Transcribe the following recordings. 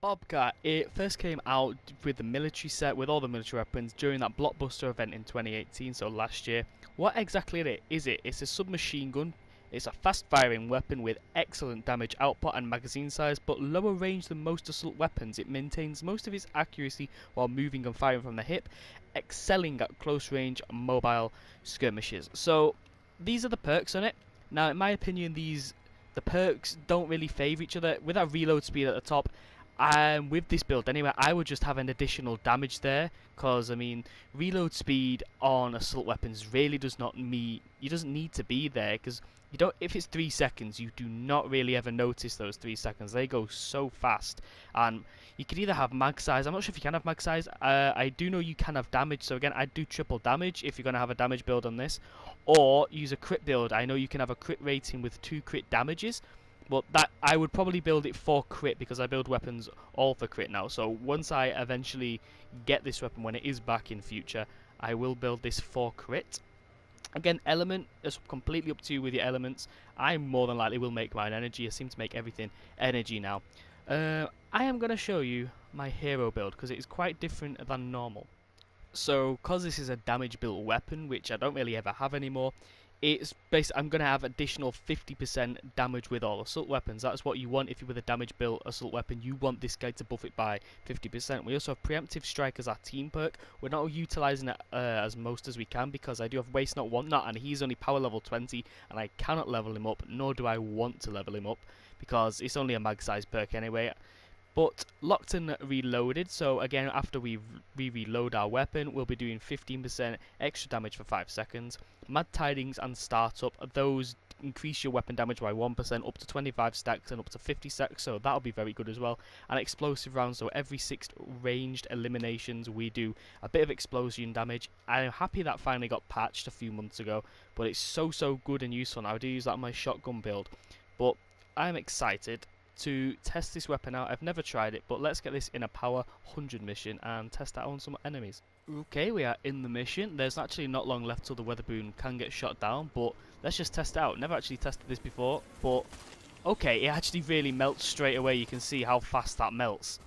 Bobcat, it first came out with the military set, with all the military weapons, during that Blockbuster event in 2018, so last year. What exactly is it? It's a submachine gun. It's a fast-firing weapon with excellent damage output and magazine size, but lower range than most assault weapons. It maintains most of its accuracy while moving and firing from the hip, excelling at close-range mobile skirmishes. So, these are the perks on it. Now, in my opinion, the perks don't really favour each other. With that reload speed at the top, with this build anyway, I would just have an additional damage there, because I mean, reload speed on assault weapons really doesn't need to be there, because you don't. If it's 3 seconds, you do not really ever notice those 3 seconds. They go so fast, and you could either have mag size. I'm not sure if you can have mag size. I do know you can have damage. So again, I'd do triple damage if you're gonna have a damage build on this, or use a crit build. I know you can have a crit rating with 2 crit damages. But that I would probably build it for crit, because I build weapons all for crit now. So once I eventually get this weapon, when it is back in future, I will build this for crit. Again, element is completely up to you with your elements. I more than likely will make mine energy. I seem to make everything energy now. I am going to show you my hero build, because it is quite different than normal. So, because this is a damage built weapon, which I don't really ever have anymore, it's basically, I'm going to have additional 50% damage with all assault weapons. That's what you want if you're with a damage built assault weapon. You want this guy to buff it by 50%. We also have preemptive strike as our team perk. We're not utilising it as most as we can, because I do have waste not want not, and he's only power level 20, and I cannot level him up, nor do I want to level him up, because it's only a mag size perk anyway. But locked and reloaded, so again, after we reload our weapon, we'll be doing 15% extra damage for 5 seconds. Mad Tidings and Startup, those increase your weapon damage by 1% up to 25 stacks and up to 50 stacks, so that'll be very good as well. And explosive rounds, so every 6 ranged eliminations we do a bit of explosion damage. I'm happy that finally got patched a few months ago, but it's so good and useful now. I do use that on my shotgun build, but I'm excited to test this weapon out. I've never tried it, but let's get this in a power 100 mission and test that on some enemies. Okay, we are in the mission. There's actually not long left till the weather balloon can get shot down, but let's just test it out. Never actually tested this before, but okay, it actually really melts straight away. You can see how fast that melts.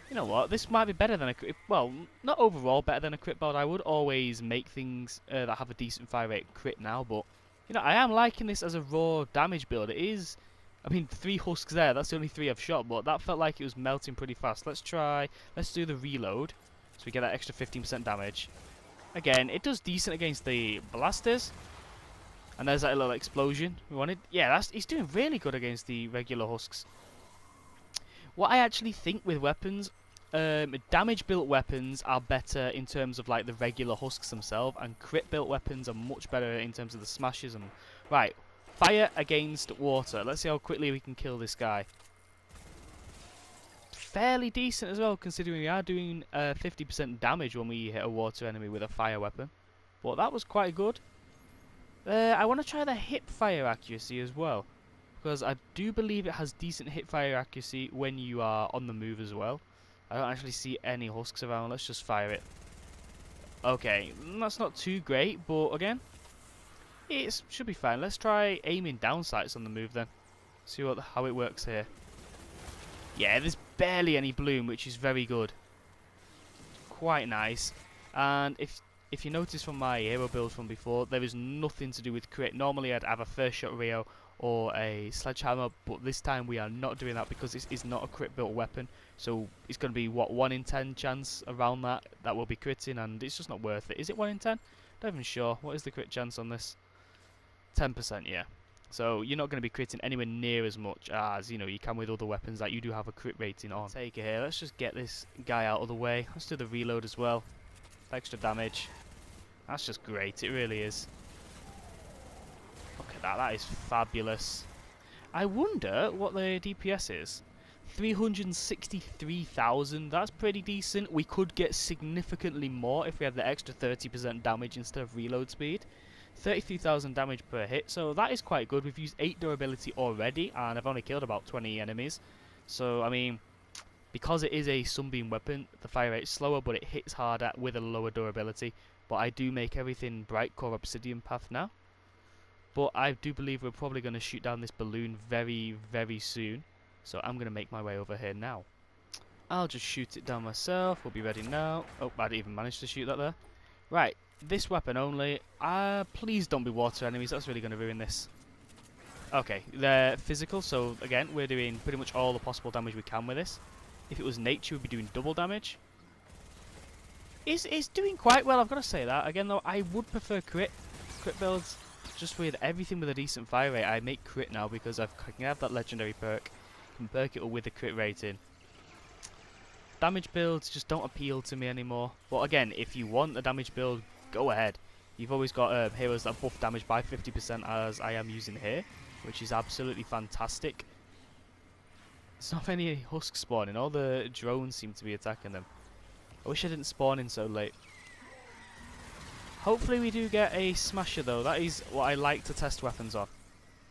You know what, this might be better than a crit, well, not overall better than a crit build. I would always make things that have a decent fire rate crit now, but you know, I am liking this as a raw damage build. It is, I mean, 3 husks there, that's the only 3 I've shot, but that felt like it was melting pretty fast. Let's do the reload, so we get that extra 15% damage. Again, it does decent against the blasters. And there's that little explosion we wanted. Yeah, he's doing really good against the regular husks. What I actually think with weapons, damage built weapons are better in terms of like the regular husks themselves, and crit built weapons are much better in terms of the smashes. And right, fire against water. Let's see how quickly we can kill this guy. Fairly decent as well, considering we are doing 50% damage when we hit a water enemy with a fire weapon. But that was quite good. I want to try the Hipfire Accuracy as well, because I do believe it has decent Hipfire Accuracy when you are on the move as well. I don't actually see any husks around. Let's just fire it. Okay, that's not too great, but again, it should be fine. Let's try aiming down sights on the move then. See how it works here. Yeah, there's barely any bloom, which is very good. Quite nice. And if you notice from my hero build from before, there is nothing to do with crit. Normally I'd have a first shot Rio or a sledgehammer, but this time we are not doing that, because this is not a crit built weapon. So it's going to be, what, 1 in 10 chance around that will be critting, and it's just not worth it. Is it 1 in 10? Not even sure. What is the crit chance on this? 10%, yeah. So you're not going to be critting anywhere near as much as, you know, you can with other weapons that you do have a crit rating on. Take it here. Let's just get this guy out of the way. Let's do the reload as well. Extra damage. That's just great. It really is. Look at that. That is fabulous. I wonder what the DPS is. 363,000. That's pretty decent. We could get significantly more if we had the extra 30% damage instead of reload speed. 33,000 damage per hit, so that is quite good. We've used 8 durability already, and I've only killed about 20 enemies. So, I mean, because it is a sunbeam weapon, the fire rate is slower, but it hits harder with a lower durability. But I do make everything bright core obsidian path now. But I do believe we're probably going to shoot down this balloon very, very soon. So I'm going to make my way over here now. I'll just shoot it down myself. We'll be ready now. Oh, I didn't even manage to shoot that there. Right, this weapon only. Please don't be water enemies. That's really going to ruin this. Okay, they're physical, so again, we're doing pretty much all the possible damage we can with this. If it was nature, we'd be doing double damage. It's doing quite well, I've got to say that. Again, though, I would prefer crit builds. Just with everything with a decent fire rate, I make crit now because I can have that legendary perk. Can perk it with a crit rating. Damage builds just don't appeal to me anymore. But again, if you want a damage build, go ahead. You've always got heroes that buff damage by 50% as I am using here, which is absolutely fantastic. There's not any husks spawning. All the drones seem to be attacking them. I wish I didn't spawn in so late. Hopefully we do get a smasher though. That is what I like to test weapons on.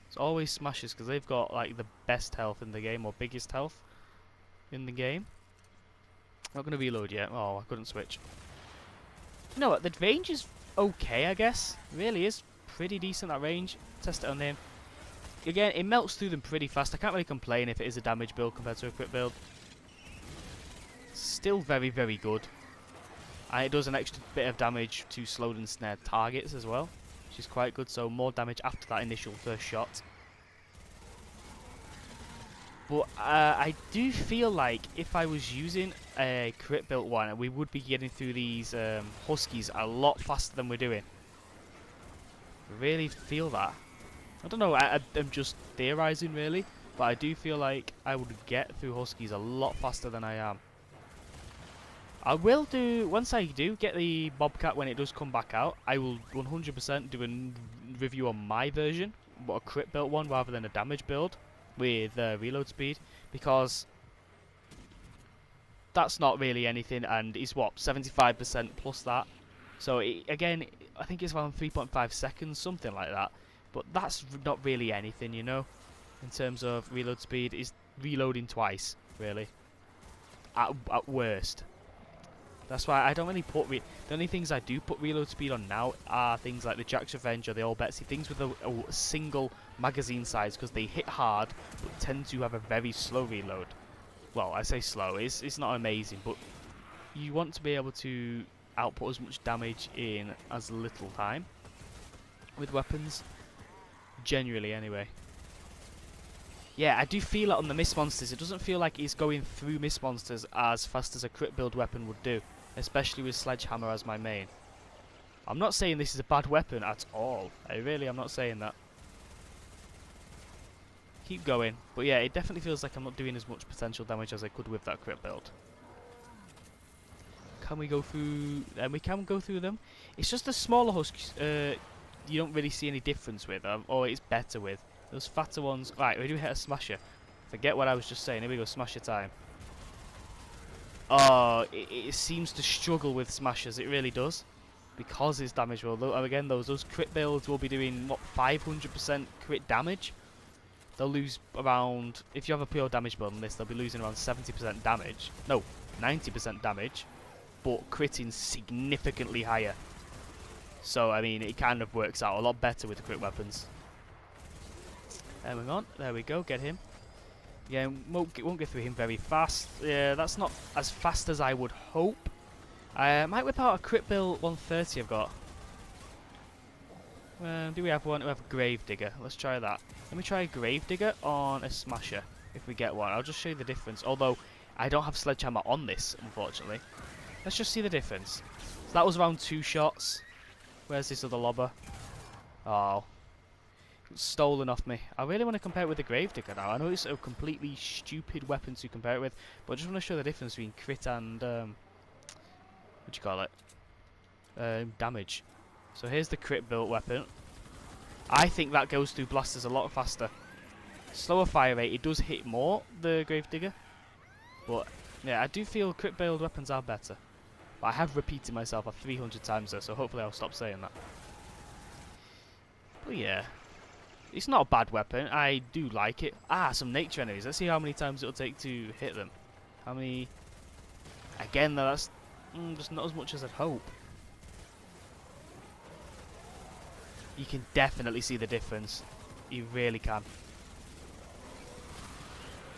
It's always smashers because they've got like the best health in the game, or biggest health in the game. Not going to reload yet. Oh, I couldn't switch. You know what? The range is okay, I guess. It really is pretty decent, that range. Test it on him. Again, it melts through them pretty fast. I can't really complain if it is a damage build compared to a crit build. Still very, very good. And it does an extra bit of damage to slowed and snared targets as well, which is quite good. So more damage after that initial first shot. But I do feel like if I was using a crit built one, we would be getting through these huskies a lot faster than we're doing. I really feel that. I don't know, I'm just theorizing really, but I do feel like I would get through huskies a lot faster than I am. I will do, once I do get the Bobcat when it does come back out, I will 100% do a review on my version, but a crit built one rather than a damage build with reload speed, because that's not really anything, and it's what, 75% plus that. So again, I think it's around 3.5 seconds, something like that. But that's not really anything, you know, in terms of reload speed. It's reloading twice, really, at worst. That's why I don't really put the only things I do put reload speed on now are things like the Jack's Revenge or the All Betsy, things with a single magazine size, because they hit hard but tend to have a very slow reload. Well, I say slow, it's not amazing, but you want to be able to output as much damage in as little time with weapons, generally anyway. Yeah, I do feel it on the Mist Monsters. It doesn't feel like it's going through Mist Monsters as fast as a crit build weapon would do, especially with Sledgehammer as my main. I'm not saying this is a bad weapon at all. I really am not saying that. Keep going. But yeah, it definitely feels like I'm not doing as much potential damage as I could with that crit build. Can we go through... we can go through them. It's just the smaller husks you don't really see any difference with, or it's better with. Those fatter ones... Right, we do hit a smasher. Forget what I was just saying. Here we go, smasher time. Oh, it seems to struggle with smashers. It really does. Because it's damage roll. Again, those crit builds will be doing, what, 500% crit damage? They'll lose around... If you have a pure damage build on this, they'll be losing around 70% damage. No, 90% damage. But critting significantly higher. So, I mean, it kind of works out a lot better with the crit weapons. Hang on, there we go, get him. Yeah, won't get through him very fast. Yeah, that's not as fast as I would hope. I might whip out a crit build 130 I've got. Do we have one? We have a Gravedigger. Let's try that. Let me try a Gravedigger on a Smasher, if we get one. I'll just show you the difference, although I don't have Sledgehammer on this, unfortunately. Let's just see the difference. So that was around 2 shots. Where's this other lobber? Oh. Stolen off me. I really want to compare it with the Gravedigger now. I know it's a completely stupid weapon to compare it with, but I just want to show the difference between crit and what do you call it? Damage. So here's the crit built weapon. I think that goes through blasters a lot faster. Slower fire rate. It does hit more, the Gravedigger, but yeah, I do feel crit build weapons are better. But I have repeated myself 300 times there, so hopefully I'll stop saying that. But yeah. It's not a bad weapon. I do like it. Ah, some nature enemies. Let's see how many times it'll take to hit them. How many... Again, that's just not as much as I'd hope. You can definitely see the difference. You really can.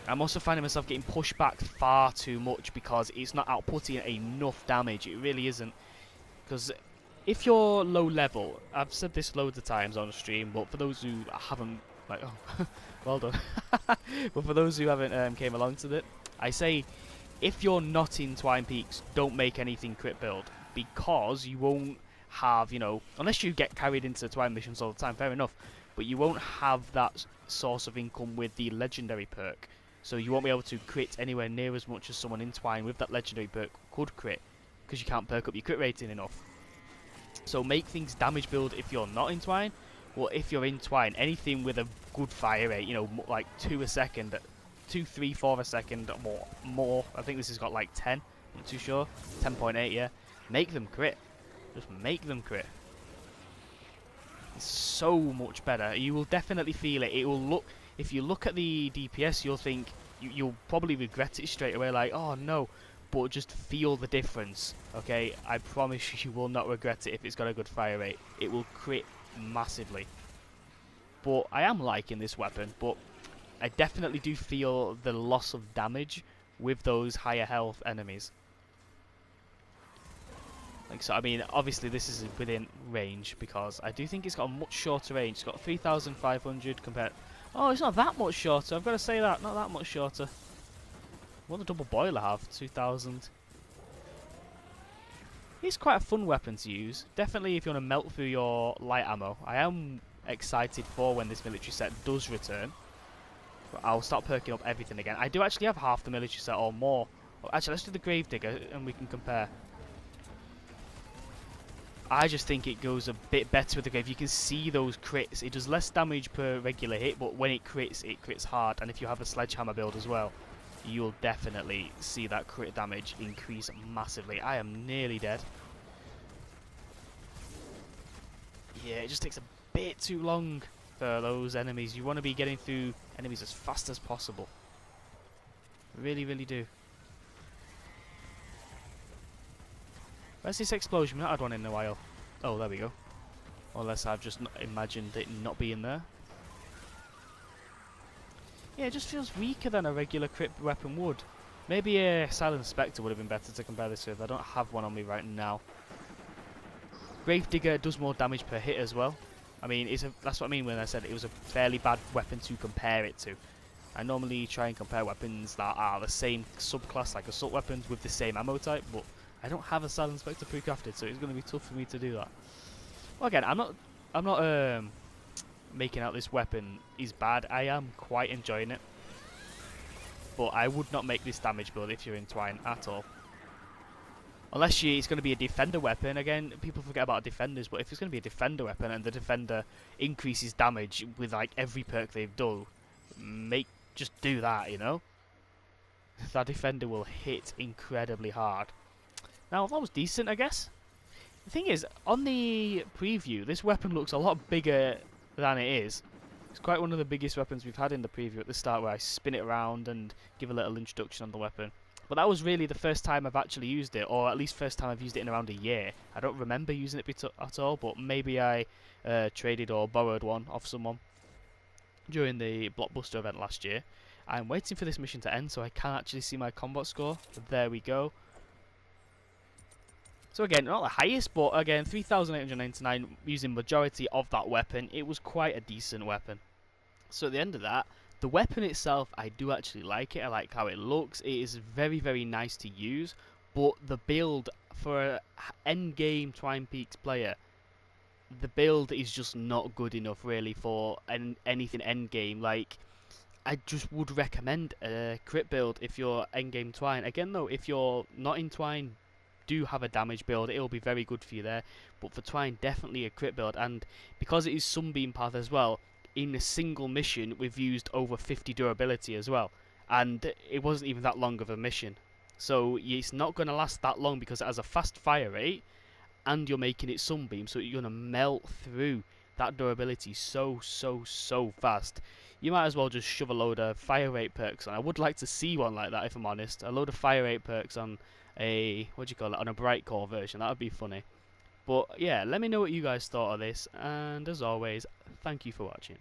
I'm also finding myself getting pushed back far too much because it's not outputting enough damage. It really isn't. Because if you're low level, I've said this loads of times on stream, but for those who haven't, like, oh, well done. But for those who haven't came along to it, I say, if you're not in Twine Peaks, don't make anything crit build, because you won't have, you know, unless you get carried into Twine missions all the time, fair enough, but you won't have that source of income with the legendary perk. So you won't be able to crit anywhere near as much as someone in Twine with that legendary perk could crit, because you can't perk up your crit rating enough. So make things damage build if you're not in Twine. Well, if you're in Twine, anything with a good fire rate, you know, like 2 a second, 2, 3, 4 a second, or more. I think this has got like 10. I'm not too sure. 10.8, yeah. Make them crit. Just make them crit. It's so much better. You will definitely feel it. It will look. If you look at the DPS, you'll think you'll probably regret it straight away. Like, oh no. But just feel the difference, okay? I promise you will not regret it if it's got a good fire rate. It will crit massively. But I am liking this weapon, but I definitely do feel the loss of damage with those higher health enemies. Like, so, I mean, obviously this is within range, because I do think it's got a much shorter range. It's got 3,500 compared... Oh, it's not that much shorter. I've got to say that. Not that much shorter. What does the double boiler have? 2,000. It's quite a fun weapon to use. Definitely if you want to melt through your light ammo. I am excited for when this military set does return. But I'll start perking up everything again. I do actually have half the military set or more. Oh, actually, let's do the Gravedigger and we can compare. I just think it goes a bit better with the Grave. You can see those crits. It does less damage per regular hit, but when it crits hard. And if you have a sledgehammer build as well, you'll definitely see that crit damage increase massively. I am nearly dead. Yeah, it just takes a bit too long for those enemies. You want to be getting through enemies as fast as possible. Really, really do. Where's this explosion? We've not had one in a while. Oh, there we go. Unless I've just imagined it not being there. Yeah, it just feels weaker than a regular crit weapon would. Maybe a Silent Spectre would have been better to compare this with. I don't have one on me right now. Gravedigger does more damage per hit as well. I mean, that's what I mean when I said it was a fairly bad weapon to compare it to. I normally try and compare weapons that are the same subclass, like assault weapons, with the same ammo type, but I don't have a Silent Spectre pre-crafted, so it's going to be tough for me to do that. Well, again, I'm not making out this weapon is bad. I am quite enjoying it, but I would not make this damage build if you're in Twine at all. Unless it's going to be a defender weapon. Again, people forget about defenders, but if it's going to be a defender weapon and the defender increases damage with like every perk they've done, just do that, you know? That defender will hit incredibly hard. Now, that was decent, I guess. The thing is, on the preview, this weapon looks a lot bigger than it is. It's quite one of the biggest weapons we've had in the preview at the start, where I spin it around and give a little introduction on the weapon. But that was really the first time I've actually used it, or at least first time I've used it in around a year. I don't remember using it at all, but maybe I traded or borrowed one off someone during the Blockbuster event last year. I'm waiting for this mission to end so I can actually see my combat score. There we go. So again, not the highest, but again, 3,899 using majority of that weapon. It was quite a decent weapon. So at the end of that, the weapon itself, I do actually like it. I like how it looks. It is very, very nice to use. But the build for an endgame Twine Peaks player, the build is just not good enough really for anything endgame. Like, I just would recommend a crit build if you're endgame Twine. Again though, if you're not in Twine, do have a damage build. It'll be very good for you there. But for Twine, definitely a crit build. And because it is Sunbeam Path as well, in a single mission we've used over 50 durability as well, and it wasn't even that long of a mission, so it's not going to last that long because it has a fast fire rate and you're making it Sunbeam, so you're going to melt through that durability so fast. You might as well just shove a load of fire rate perks on. I would like to see one like that, if I'm honest. A load of fire rate perks on a, what do you call it, on a bright core version. That would be funny. But yeah, let me know what you guys thought of this, and as always, thank you for watching.